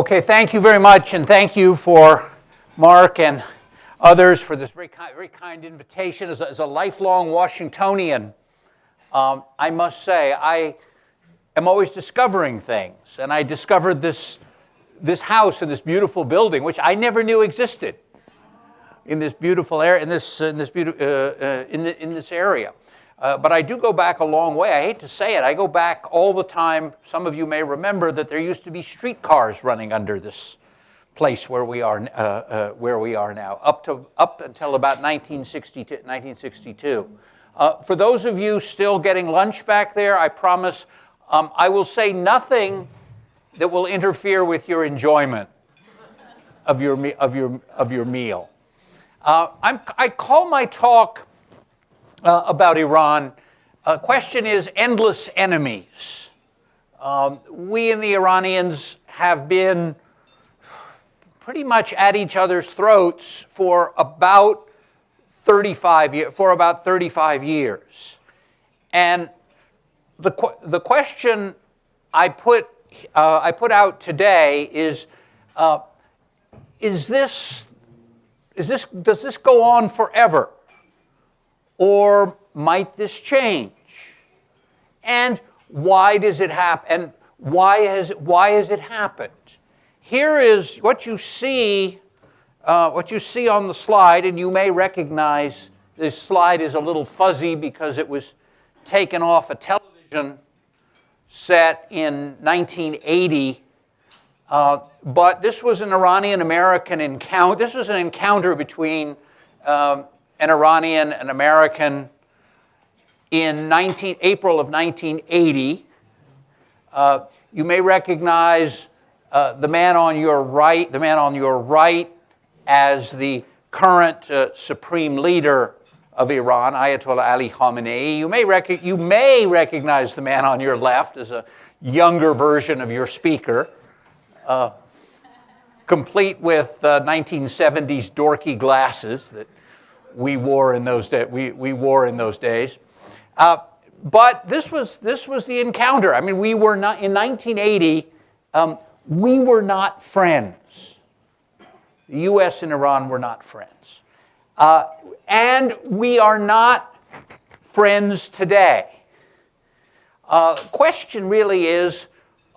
Okay, thank you very much, and thank you for Mark and others for this very kind invitation. As a lifelong Washingtonian, I must say I am always discovering things, and I discovered this house and this beautiful building, which I never knew existed in this beautiful area. In this area. But I do go back a long way. I hate to say it. I go back all the time. Some of you may remember that there used to be streetcars running under this place where we are now, up until about 1962. For those of you still getting lunch back there, I promise I will say nothing that will interfere with your enjoyment of your meal. I call my talk about Iran. Question is endless enemies. We and the Iranians have been pretty much at each other's throats for about 35 years. And the question I put out today is does this go on forever? Or might this change? And why does it happen? And why has it happened? Here is what you see on the slide, and you may recognize this slide is a little fuzzy because it was taken off a television set in 1980. But this was an Iranian-American encounter. This was an encounter between an Iranian and American in April of 1980. You may recognize the man on your right as the current supreme leader of Iran, Ayatollah Ali Khamenei. You may recognize the man on your left as a younger version of your speaker, complete with 1970s dorky glasses that we wore in those days. But this was the encounter. I mean, we were not in 1980. We were not friends. The U.S. and Iran were not friends, and we are not friends today. Question really is,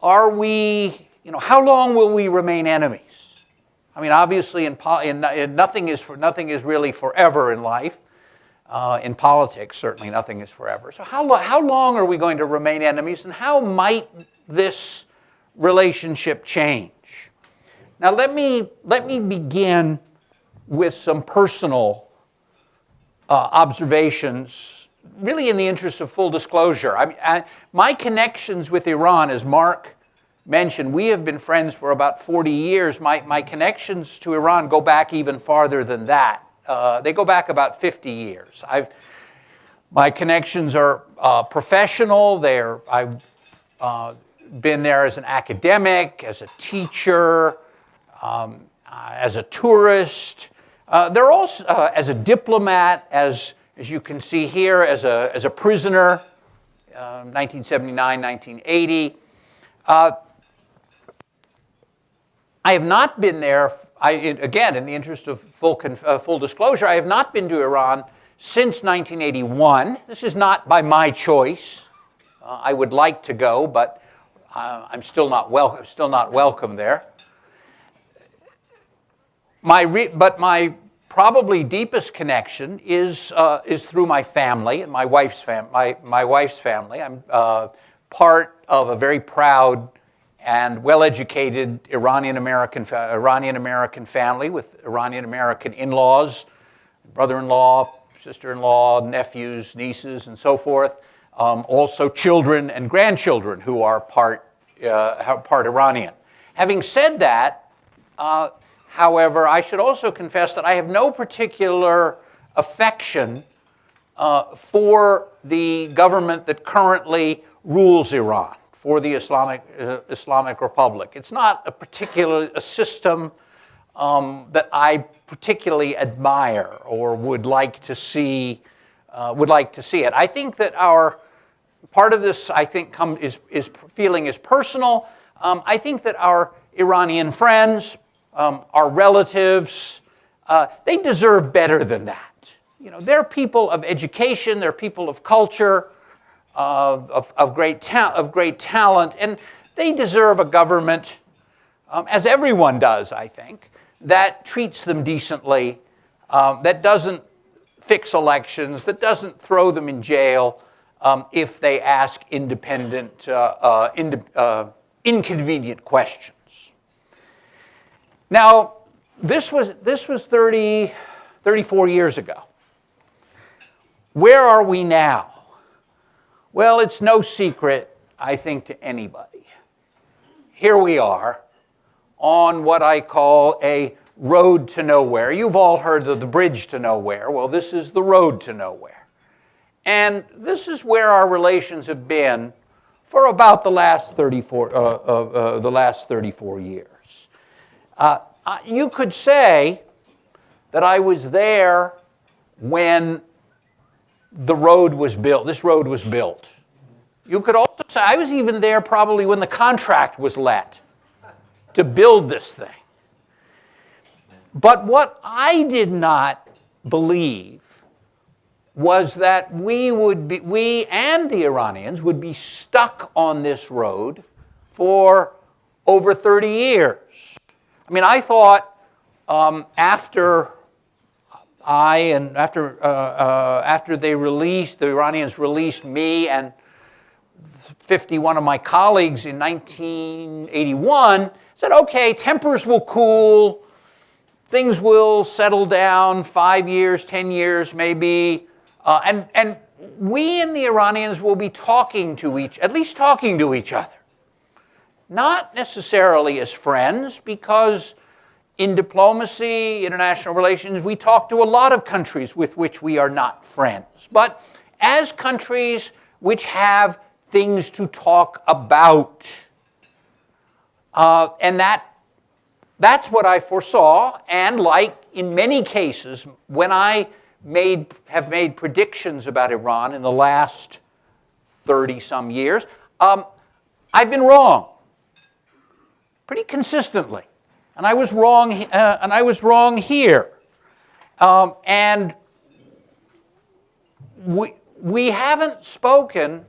are we? How long will we remain enemies? I mean, obviously, nothing is really forever in life. In politics, certainly nothing is forever. So how long are we going to remain enemies, and how might this relationship change? Now, let me begin with some personal observations, really in the interest of full disclosure. My connections with Iran, as Mark mentioned, we have been friends for about 40 years. My connections to Iran go back even farther than that. They go back about 50 years. My connections are professional. I've been there as an academic, as a teacher, as a tourist. They're also as a diplomat, as you can see here, as a prisoner, 1979, 1980. I have not been there, again, in the interest of full disclosure, I have not been to Iran since 1981. This is not by my choice. I would like to go, but I'm still not welcome there. But my probably deepest connection is through my family and my wife's family. I'm part of a very proud and well-educated Iranian-American family with Iranian-American in-laws, brother-in-law, sister-in-law, nephews, nieces, and so forth. Also children and grandchildren who are part Iranian. Having said that, however, I should also confess that I have no particular affection for the government that currently rules Iran, for the Islamic Republic. It's not a system that I particularly admire or would like to see it. I think that part of this, feeling is personal. I think that our Iranian friends, our relatives, they deserve better than that. You know, they're people of education, they're people of culture, of great talent, and they deserve a government, as everyone does, I think, that treats them decently, that doesn't fix elections, that doesn't throw them in jail if they ask inconvenient questions. Now, this was 34 years ago. Where are we now? Well, it's no secret, I think, to anybody. Here we are on what I call a road to nowhere. You've all heard of the bridge to nowhere. Well, this is the road to nowhere. And this is where our relations have been for about the last 34 years. You could say that I was there when the road was built. This road was built. You could also say I was even there probably when the contract was let to build this thing. But what I did not believe was that we and the Iranians would be stuck on this road for over 30 years. I mean, I thought after the Iranians released me and 51 of my colleagues in 1981, said, okay, tempers will cool, things will settle down, 5 years, 10 years maybe, and we and the Iranians will be at least talking to each other. Not necessarily as friends, because in diplomacy, international relations, we talk to a lot of countries with which we are not friends, but as countries which have things to talk about. And that's what I foresaw, and like in many cases, when I have made predictions about Iran in the last 30-some years, I've been wrong pretty consistently. And I was wrong, here. And we haven't spoken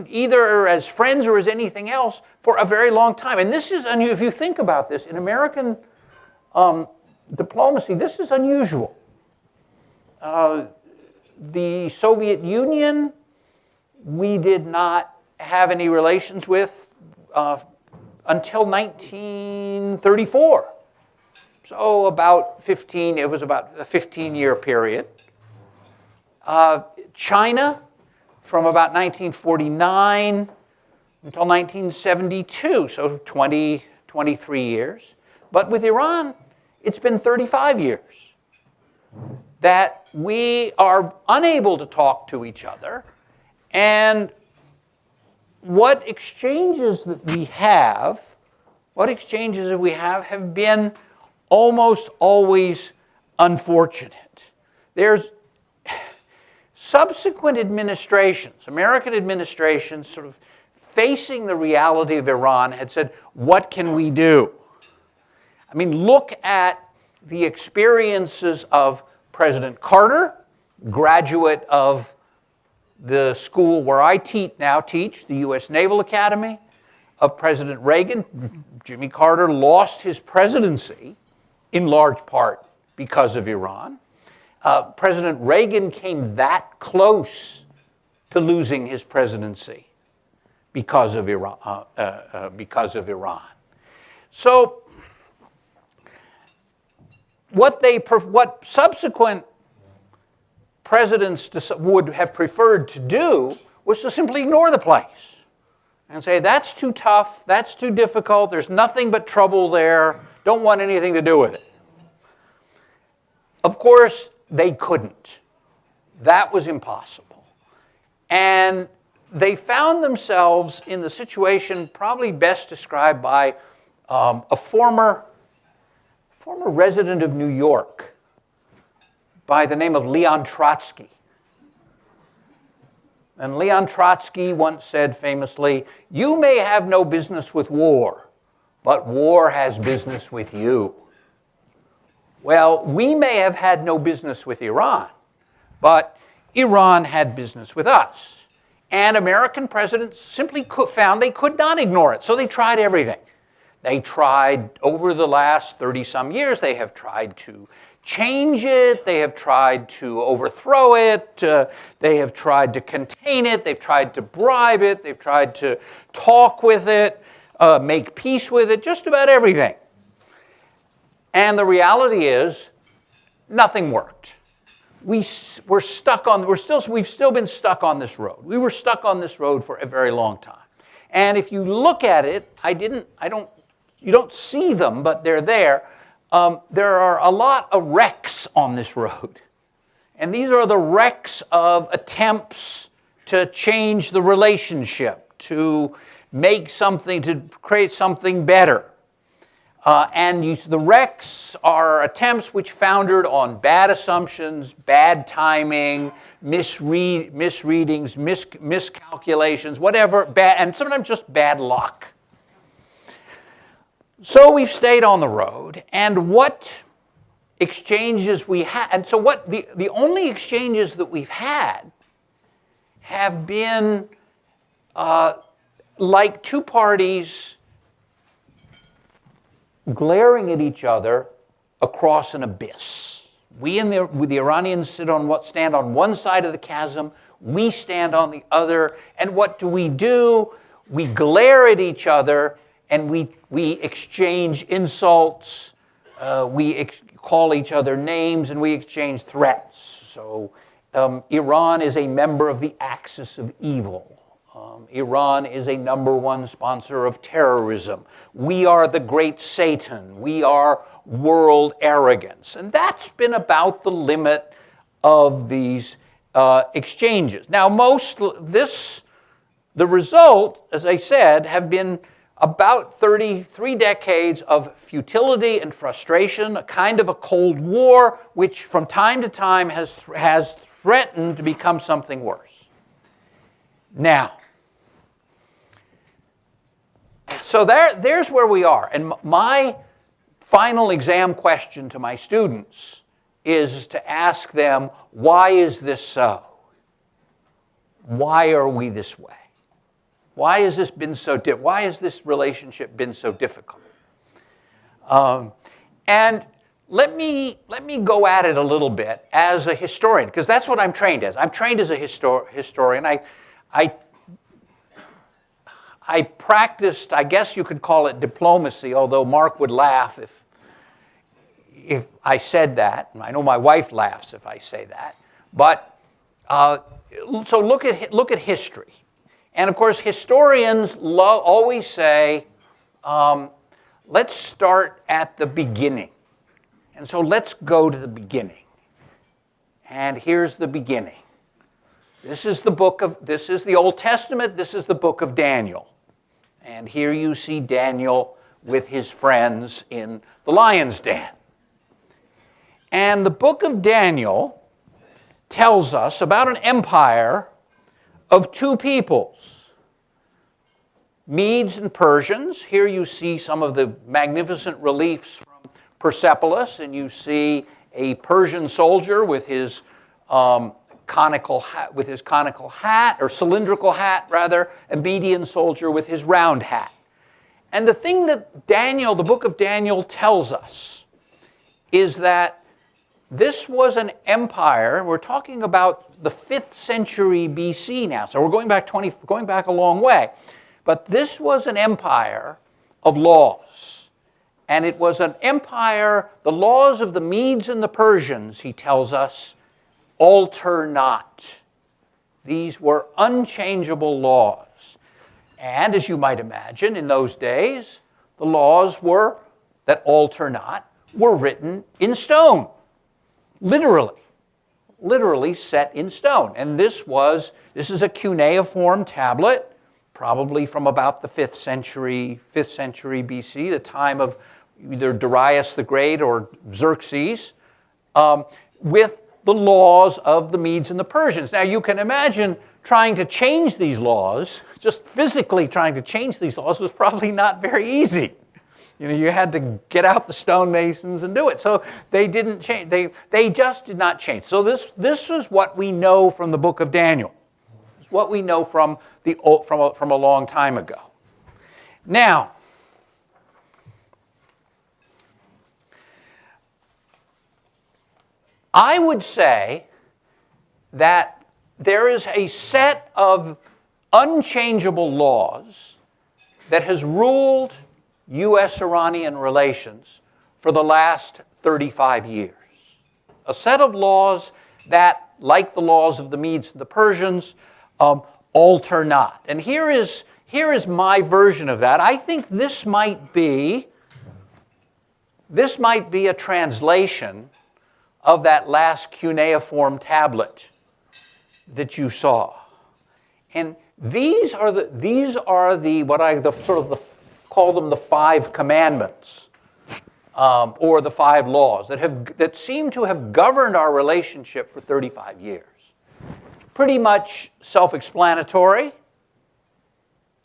either as friends or as anything else for a very long time. And this is unusual. If you think about this, in American diplomacy, this is unusual. The Soviet Union, we did not have any relations with until 1934. So it was about a 15-year period. China, from about 1949 until 1972, so 23 years. But with Iran, it's been 35 years that we are unable to talk to each other. And what exchanges that we have have been almost always unfortunate. There's subsequent administrations, American administrations, sort of facing the reality of Iran, had said, what can we do? I mean, look at the experiences of President Carter, graduate of the school where I now teach, the U.S. Naval Academy, of President Reagan. Jimmy Carter lost his presidency in large part because of Iran. President Reagan came that close to losing his presidency because of Iran. So, what subsequent presidents would have preferred to do was to simply ignore the place and say, that's too tough, that's too difficult, there's nothing but trouble there, don't want anything to do with it. Of course, they couldn't. That was impossible. And they found themselves in the situation probably best described by a former resident of New York by the name of Leon Trotsky. And Leon Trotsky once said famously, "You may have no business with war, but war has business with you." Well, we may have had no business with Iran, but Iran had business with us. And American presidents simply found they could not ignore it, so they tried everything. They tried, over the last 30-some years, they have tried to change it, they have tried to overthrow it, they have tried to contain it, they've tried to bribe it, they've tried to talk with it, make peace with it, just about everything. And the reality is, nothing worked. We've still been stuck on this road. We were stuck on this road for a very long time. And if you look at it, you don't see them, but they're there. There are a lot of wrecks on this road. And these are the wrecks of attempts to change the relationship, to make something, to create something better. The wrecks are attempts which foundered on bad assumptions, bad timing, misreadings, miscalculations, whatever, and sometimes just bad luck. So we've stayed on the road, and what exchanges we had, and so what the only exchanges that we've had have been like two parties glaring at each other across an abyss. We and the Iranians stand on one side of the chasm, we stand on the other, and what do? We glare at each other, and we exchange insults, we call each other names, and we exchange threats. So Iran is a member of the axis of evil. Iran is a #1 sponsor of terrorism. We are the great Satan. We are world arrogance. And that's been about the limit of these exchanges. Now, the result, as I said, have been about 33 decades of futility and frustration, a kind of a Cold War, which from time to time has threatened to become something worse. Now, so there's where we are. And my final exam question to my students is to ask them, why is this so? Why are we this way? Why has this been so why has this relationship been so difficult? And let me go at it a little bit as a historian, because that's what I'm trained as. I'm trained as a historian. I practiced, I guess you could call it diplomacy, although Mark would laugh if I said that. I know my wife laughs if I say that. But so look at history. And of course, historians always say, let's start at the beginning. And so let's go to the beginning. And here's the beginning. This is the Old Testament, this is the book of Daniel. And here you see Daniel with his friends in the lion's den. And the book of Daniel tells us about an empire of two peoples, Medes and Persians. Here you see some of the magnificent reliefs from Persepolis, and you see a Persian soldier with his conical hat, or cylindrical hat rather, a Median soldier with his round hat. And the thing that the book of Daniel tells us is that this was an empire. We're talking about the 5th century BC now, so we're going back a long way. But this was an empire of laws. And it was an empire, the laws of the Medes and the Persians, he tells us, alter not. These were unchangeable laws. And as you might imagine, in those days, the laws that alter not were written in stone. Literally set in stone. And this is a cuneiform tablet, probably from about the 5th century BC, the time of either Darius the Great or Xerxes, with the laws of the Medes and the Persians. Now you can imagine trying to change these laws, just physically trying to change these laws, was probably not very easy. You had to get out the stonemasons and do it. So they didn't change. They just did not change. So this is what we know from the book of Daniel. It's what we know from a long time ago. Now, I would say that there is a set of unchangeable laws that has ruled U.S.-Iranian relations for the last 35 years. A set of laws that, like the laws of the Medes and the Persians, alter not. And here is my version of that. I think this might be a translation of that last cuneiform tablet that you saw. And these are the what I call them the 5 commandments, or the 5 laws that seem to have governed our relationship for 35 years. Pretty much self-explanatory,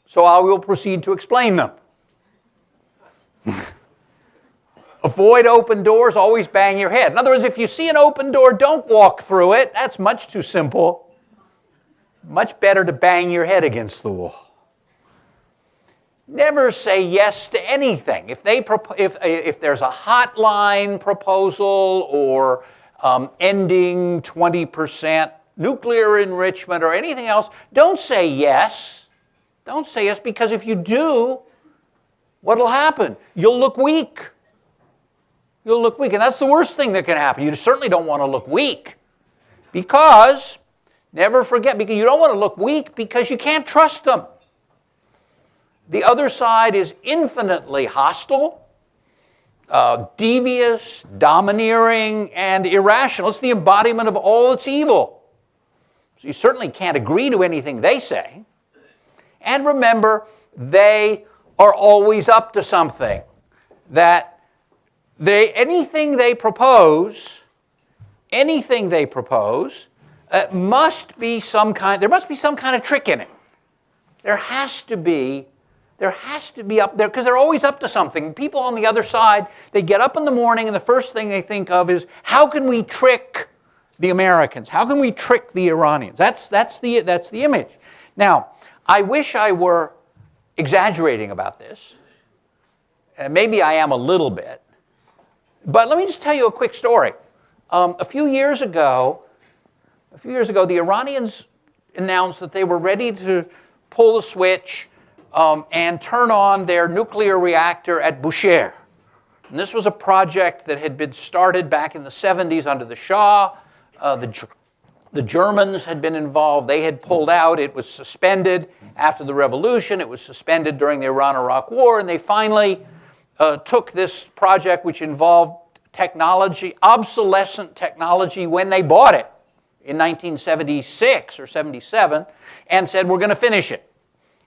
so I will proceed to explain them. Avoid open doors, always bang your head. In other words, if you see an open door, don't walk through it. That's much too simple. Much better to bang your head against the wall. Never say yes to anything. If there's a hotline proposal or ending 20% nuclear enrichment or anything else, don't say yes. Don't say yes, because if you do, what will happen? You'll look weak. You'll look weak, and that's the worst thing that can happen. You certainly don't want to look weak, because, never forget, because you don't want to look weak because you can't trust them. The other side is infinitely hostile, devious, domineering, and irrational. It's the embodiment of all that's evil. So you certainly can't agree to anything they say. And remember, they are always up to something. That anything they propose must be there must be some kind of trick in it. There has to be up there, because they're always up to something. People on the other side, they get up in the morning and the first thing they think of is, how can we trick the Americans? How can we trick the Iranians? That's the image. Now, I wish I were exaggerating about this. Maybe I am a little bit. But let me just tell you a quick story. A few years ago, the Iranians announced that they were ready to pull the switch and turn on their nuclear reactor at Bushehr. And this was a project that had been started back in the 70s under the Shah. The Germans had been involved. They had pulled out. It was suspended after the revolution. It was suspended during the Iran-Iraq War. And they finally took this project, which involved technology, obsolescent technology, when they bought it in 1976 or 77, and said, we're going to finish it.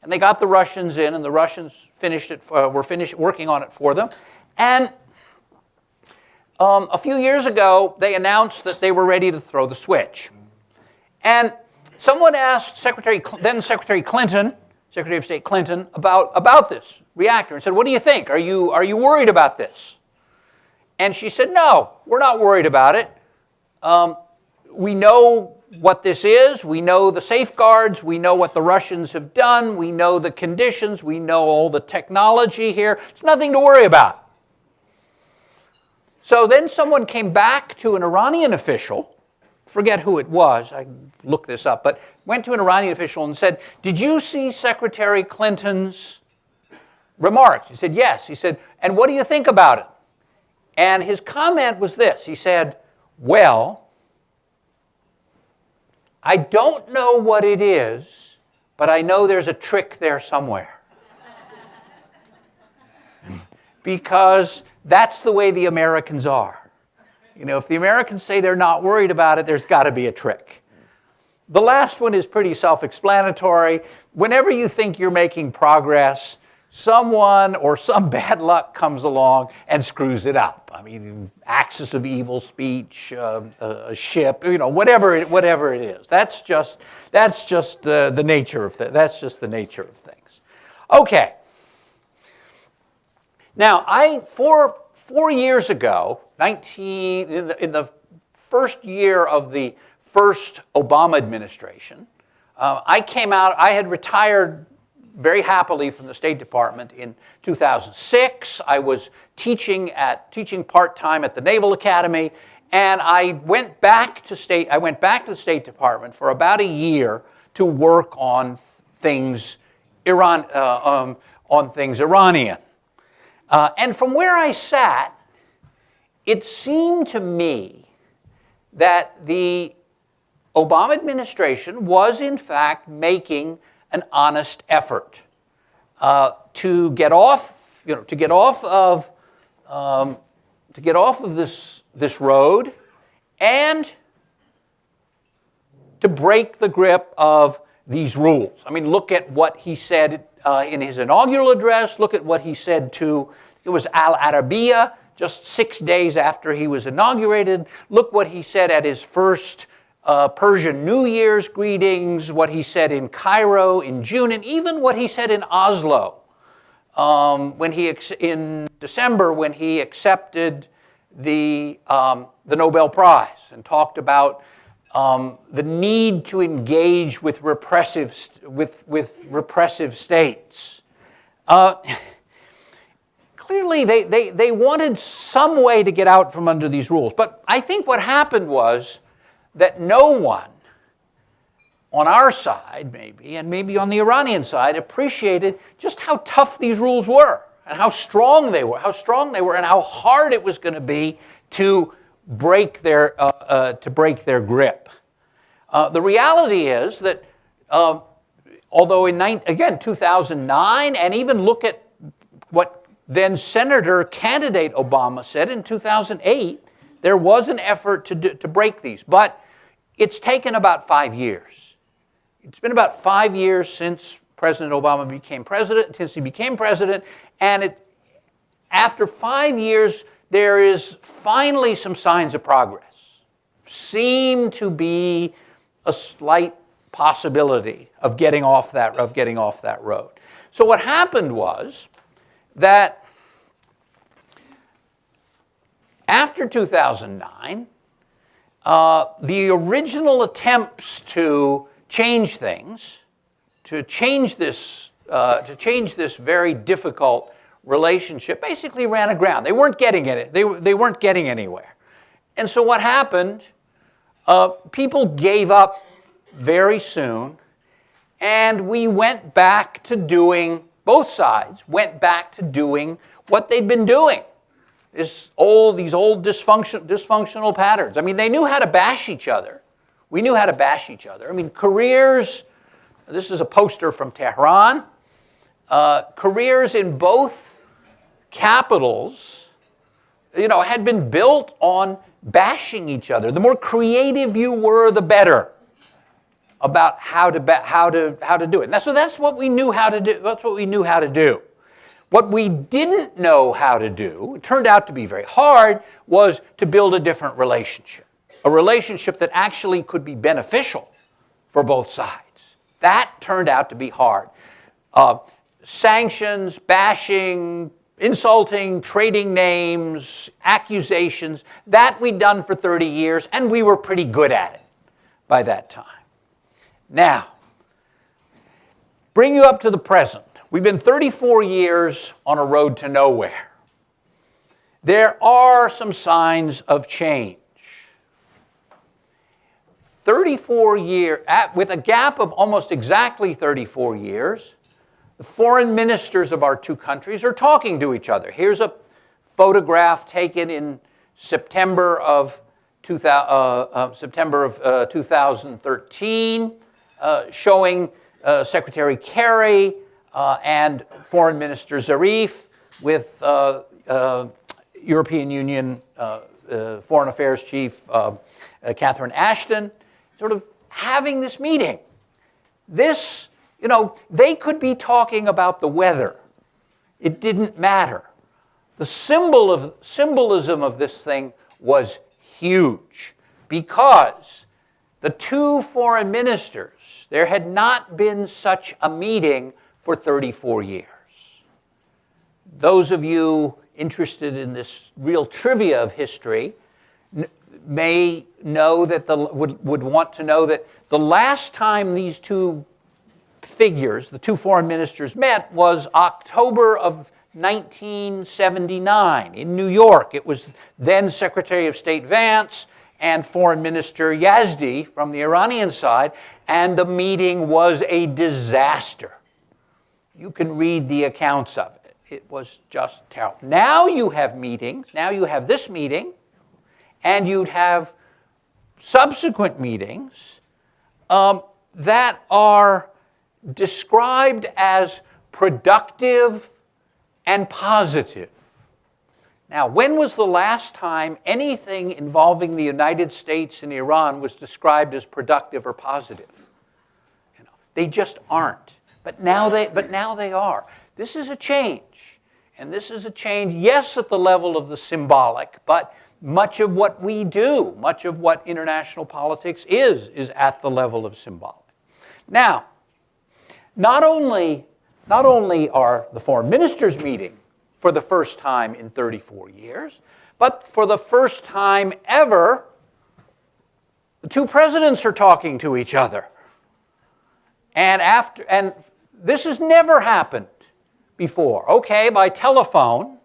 And they got the Russians in, and the Russians were finished working on it for them. And a few years ago, they announced that they were ready to throw the switch. And someone asked then Secretary Clinton, Secretary of State Clinton, about this reactor, and said, what do you think? Are you worried about this? And she said, no, we're not worried about it. We know what this is. We know the safeguards. We know what the Russians have done. We know the conditions. We know all the technology here. It's nothing to worry about. So then someone came back to an Iranian official, forget who it was, I looked this up, but went to an Iranian official and said, did you see Secretary Clinton's remarks? He said, yes. He said, and what do you think about it? And his comment was this. He said, well, I don't know what it is, but I know there's a trick there somewhere. Because that's the way the Americans are. You know, if the Americans say they're not worried about it, there's got to be a trick. The last one is pretty self-explanatory. Whenever you think you're making progress, someone or some bad luck comes along and screws it up. I mean, axis of evil speech, a ship, whatever it is. That's just the nature of that's just the nature of things. Okay. Now, 4 years ago, in the first year of the first Obama administration, I came out. I had retired very happily from the State Department in 2006. I was teaching part-time at the Naval Academy, and I went back to the State Department for about a year to work on things Iranian. And from where I sat, it seemed to me that the Obama administration was in fact making an honest effort to get off of this road and to break the grip of these rules. I mean, look at what he said in his inaugural address. Look at what he said to, it was Al Arabiya, just 6 days after he was inaugurated. Look what he said at his first Persian New Year's greetings, what he said in Cairo in June, and even what he said in Oslo in December when he accepted the Nobel Prize and talked about the need to engage with repressive states. Clearly, they wanted some way to get out from under these rules. But I think what happened was that no one on our side, maybe, and maybe on the Iranian side, appreciated just how tough these rules were and how strong they were, and how hard it was going to be to break their grip. The reality is that although in 2009, and even look at what then Senator candidate Obama said in 2008, there was an effort to break these, but it's taken about 5 years. It's been about 5 years since President Obama became president, and after 5 years, there is finally some signs of progress. Seem to be a slight possibility of getting off that road. So what happened was that after 2009, the original attempts to change things, to change this very difficult relationship, basically ran aground. They weren't getting it. They weren't getting anywhere. And so what happened? People gave up very soon, and we went back to doing. Both sides went back to doing what they'd been doing. These old dysfunctional patterns. I mean, they knew how to bash each other. We knew how to bash each other. I mean, careers, this is a poster from Tehran. Careers in both capitals, had been built on bashing each other. The more creative you were, the better about how to do it. So that's what we knew how to do. That's what we knew how to do. What we didn't know how to do, it turned out to be very hard, was to build a different relationship. A relationship that actually could be beneficial for both sides. That turned out to be hard. Sanctions, bashing, insulting, trading names, accusations, that we'd done for 30 years, and we were pretty good at it by that time. Now, bring you up to the present. We've been 34 years on a road to nowhere. There are some signs of change. 34 years, with a gap of almost exactly 34 years, the foreign ministers of our two countries are talking to each other. Here's a photograph taken in September of 2013, showing Secretary Kerry and Foreign Minister Zarif with European Union Foreign Affairs Chief Catherine Ashton, sort of having this meeting. They could be talking about the weather. It didn't matter. The symbolism of this thing was huge because the two foreign ministers, there had not been such a meeting for 34 years. Those of you interested in this real trivia of history may know that would want to know that the last time these two figures, the two foreign ministers, met was October of 1979 in New York. It was then Secretary of State Vance and Foreign Minister Yazdi from the Iranian side, and the meeting was a disaster. You can read the accounts of it. It was just terrible. Now you have meetings, now you have this meeting, and you'd have subsequent meetings that are described as productive and positive. Now, when was the last time anything involving the United States and Iran was described as productive or positive? They just aren't. But now they are. This is a change. And this is a change, yes, at the level of the symbolic, but much of what we do, much of what international politics is at the level of symbolic. Now, not only are the foreign ministers meeting for the first time in 34 years, but for the first time ever, the two presidents are talking to each other. And this has never happened before. Okay, by telephone,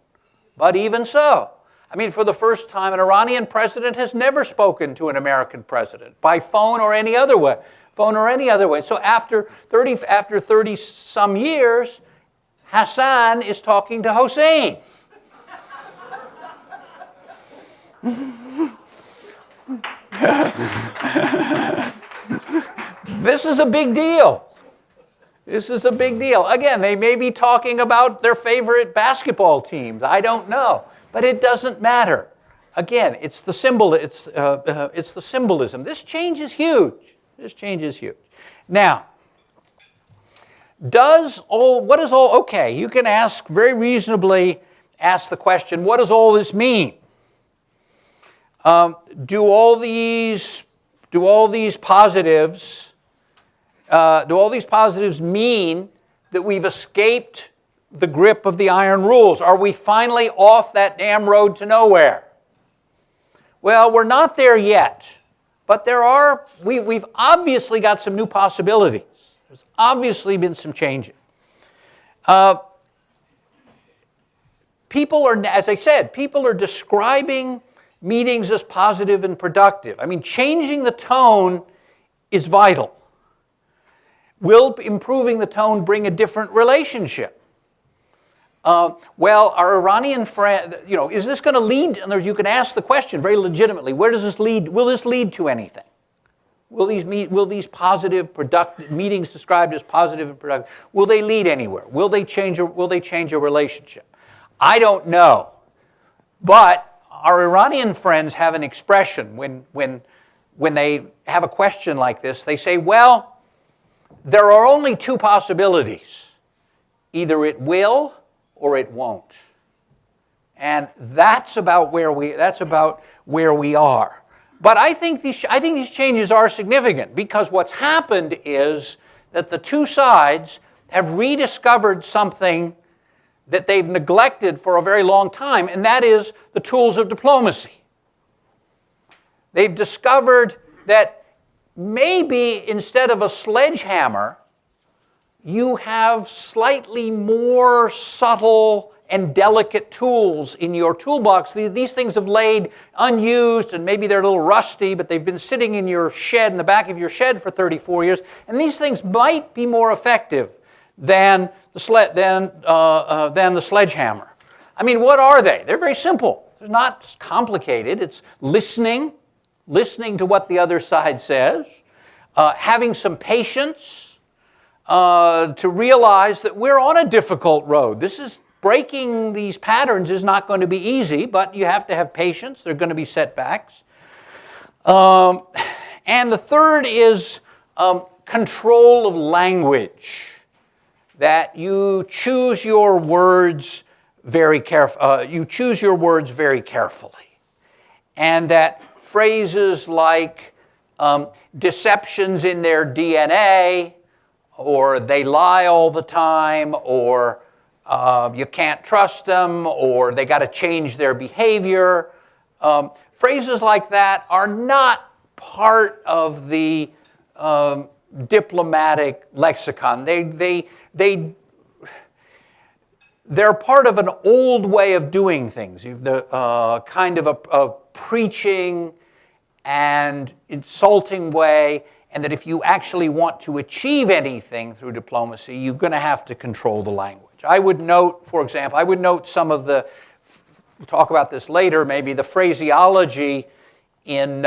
but even so. I mean, for the first time, an Iranian president has never spoken to an American president by phone or any other way. So after 30 some years, Hassan is talking to Hossein. This is a big deal. This is a big deal. Again, they may be talking about their favorite basketball teams. I don't know, but it doesn't matter. Again, it's the symbol. It's the symbolism. This change is huge. This change is huge. Now, okay, you can very reasonably ask the question, what does all this mean? Do all these positives mean that we've escaped the grip of the iron rules? Are we finally off that damn road to nowhere? Well, we're not there yet. But we've obviously got some new possibilities. There's obviously been some changes. As I said, people are describing meetings as positive and productive. I mean, changing the tone is vital. Will improving the tone bring a different relationship? Well, our Iranian friend, is this going to lead? And you can ask the question very legitimately: where does this lead? Will this lead to anything? Will these positive, productive meetings described as positive and productive? Will they lead anywhere? Will they change a relationship? I don't know, but our Iranian friends have an expression when they have a question like this. They say, "Well, there are only two possibilities: either it will or it won't." And that's about where we are. But I think these changes are significant because what's happened is that the two sides have rediscovered something that they've neglected for a very long time, and that is the tools of diplomacy. They've discovered that maybe instead of a sledgehammer, you have slightly more subtle and delicate tools in your toolbox. These things have laid unused, and maybe they're a little rusty, but they've been sitting in your shed, in the back of your shed for 34 years, and these things might be more effective than the sledgehammer. I mean, what are they? They're very simple. They're not complicated. It's listening to what the other side says, having some patience, to realize that we're on a difficult road. Breaking these patterns is not going to be easy, but you have to have patience. There are going to be setbacks. And the third is control of language. that you choose your words very carefully. And that phrases like deception's in their DNA, or they lie all the time, or you can't trust them, or they got to change their behavior. Phrases like that are not part of the diplomatic lexicon. They're part of an old way of doing things, the kind of a preaching and insulting way, and that if you actually want to achieve anything through diplomacy, you're going to have to control the language. I would note, for example, some of the, we'll talk about this later, maybe the phraseology in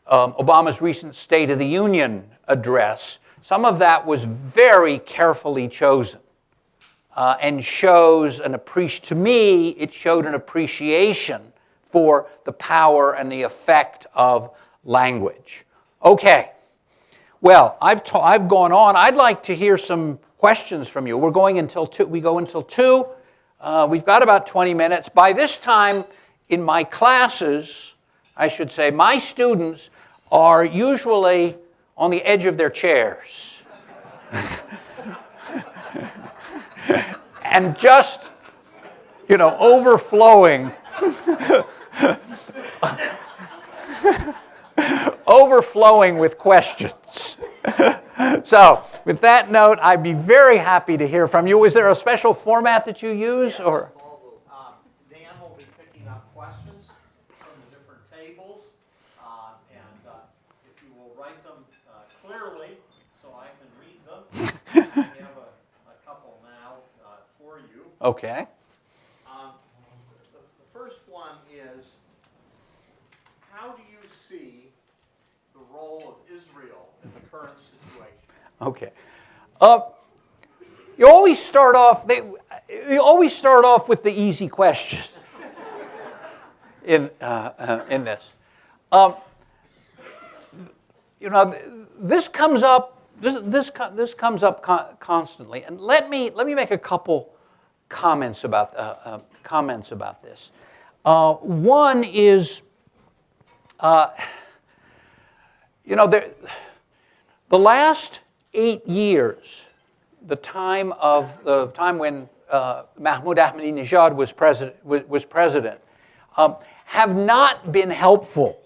Obama's recent State of the Union address. Some of that was very carefully chosen and shows to me, it showed an appreciation for the power and the effect of language. Okay. Well, I've gone on. I'd like to hear some questions from you. We're going until 2. We go until 2. We've got about 20 minutes. By this time, in my classes, I should say, my students are usually on the edge of their chairs. And just, overflowing. Overflowing with questions. So, with that note, I'd be very happy to hear from you. Is there a special format that you use, or? Dan will be picking up questions from the different tables, and if you will write them clearly so I can read them, we have a couple now for you. Okay. The first one is, how do you see the role of Israel in the current situation? Okay. You always start off with the easy question in this. This comes up. This comes up constantly, and let me make a couple comments about this. One is, the last 8 years, the time when Mahmoud Ahmadinejad was president, have not been helpful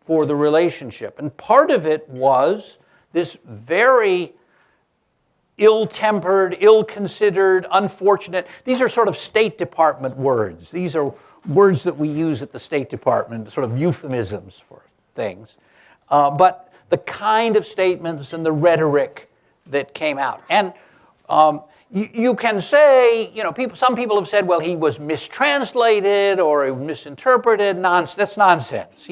for the relationship, and part of it was this very ill-tempered, ill-considered, unfortunate. These are sort of State Department words. These are words that we use at the State Department, sort of euphemisms for things. But the kind of statements and the rhetoric that came out. And you can say, some people have said, well, he was mistranslated or misinterpreted. That's nonsense.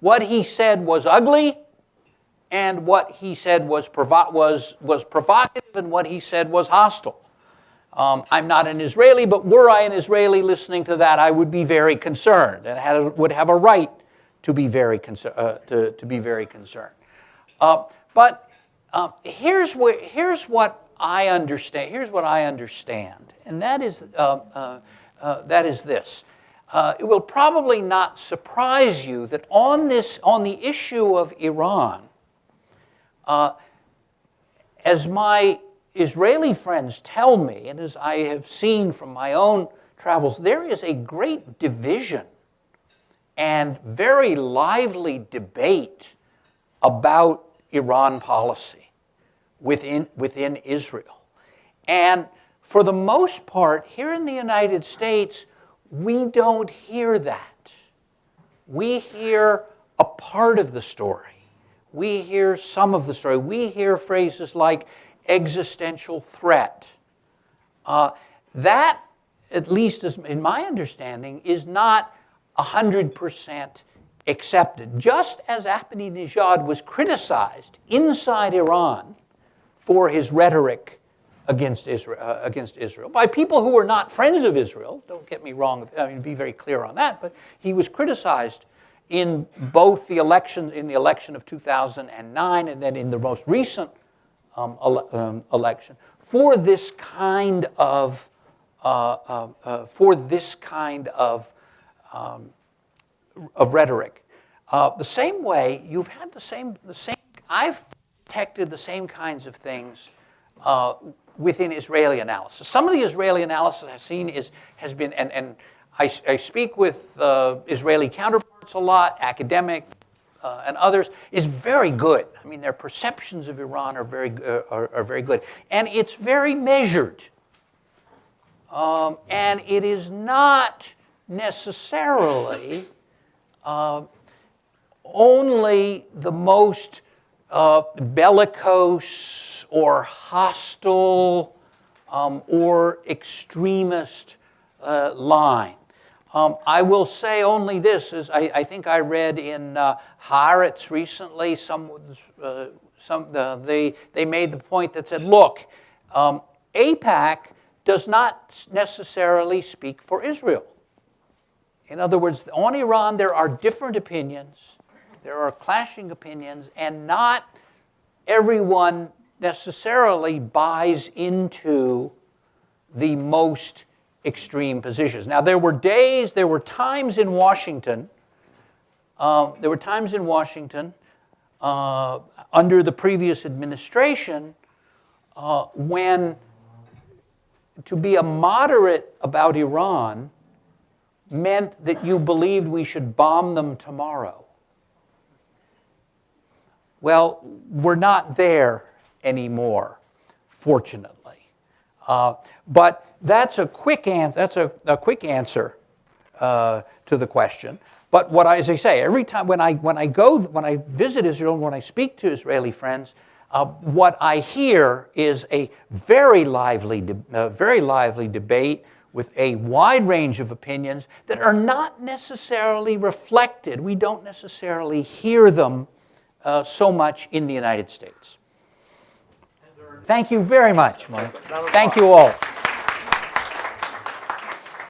What he said was ugly, and what he said was provocative, and what he said was hostile. I'm not an Israeli, but were I an Israeli listening to that, I would be very concerned and would have a right to be very concerned. But here's what I understand. Here's what I understand, and that is this. It will probably not surprise you that on the issue of Iran, as my Israeli friends tell me, and as I have seen from my own travels, there is a great division and very lively debate about Iran policy within Israel. And for the most part, here in the United States, we don't hear that. We hear a part of the story. We hear some of the story. We hear phrases like existential threat. That, at least in my understanding, is not 100% accepted. Just as Ahmadinejad was criticized inside Iran for his rhetoric against Israel by people who were not friends of Israel. Don't get me wrong. Be very clear on that. But he was criticized in both the election of 2009 and then in the most recent election for this kind of rhetoric. The same way you've had the same. I've detected the same kinds of things within Israeli analysis. Some of the Israeli analysis I've seen has been, and I speak with Israeli counterparts a lot, academic and others, is very good. I mean, their perceptions of Iran are very good, and it's very measured. And it is not necessarily only the most bellicose or hostile or extremist line. I will say only this, is I think I read in Haaretz recently, they made the point that said, look, AIPAC does not necessarily speak for Israel. In other words, on Iran there are different opinions, there are clashing opinions, and not everyone necessarily buys into the most extreme positions. Now, there were times in Washington, under the previous administration, when to be a moderate about Iran meant that you believed we should bomb them tomorrow. Well, we're not there anymore, fortunately. But that's a quick answer to the question. But as I say, every time when I visit Israel, when I speak to Israeli friends, what I hear is a very lively debate with a wide range of opinions that are not necessarily reflected. We don't necessarily hear them so much in the United States. Thank you very much, Mike. Thank you all.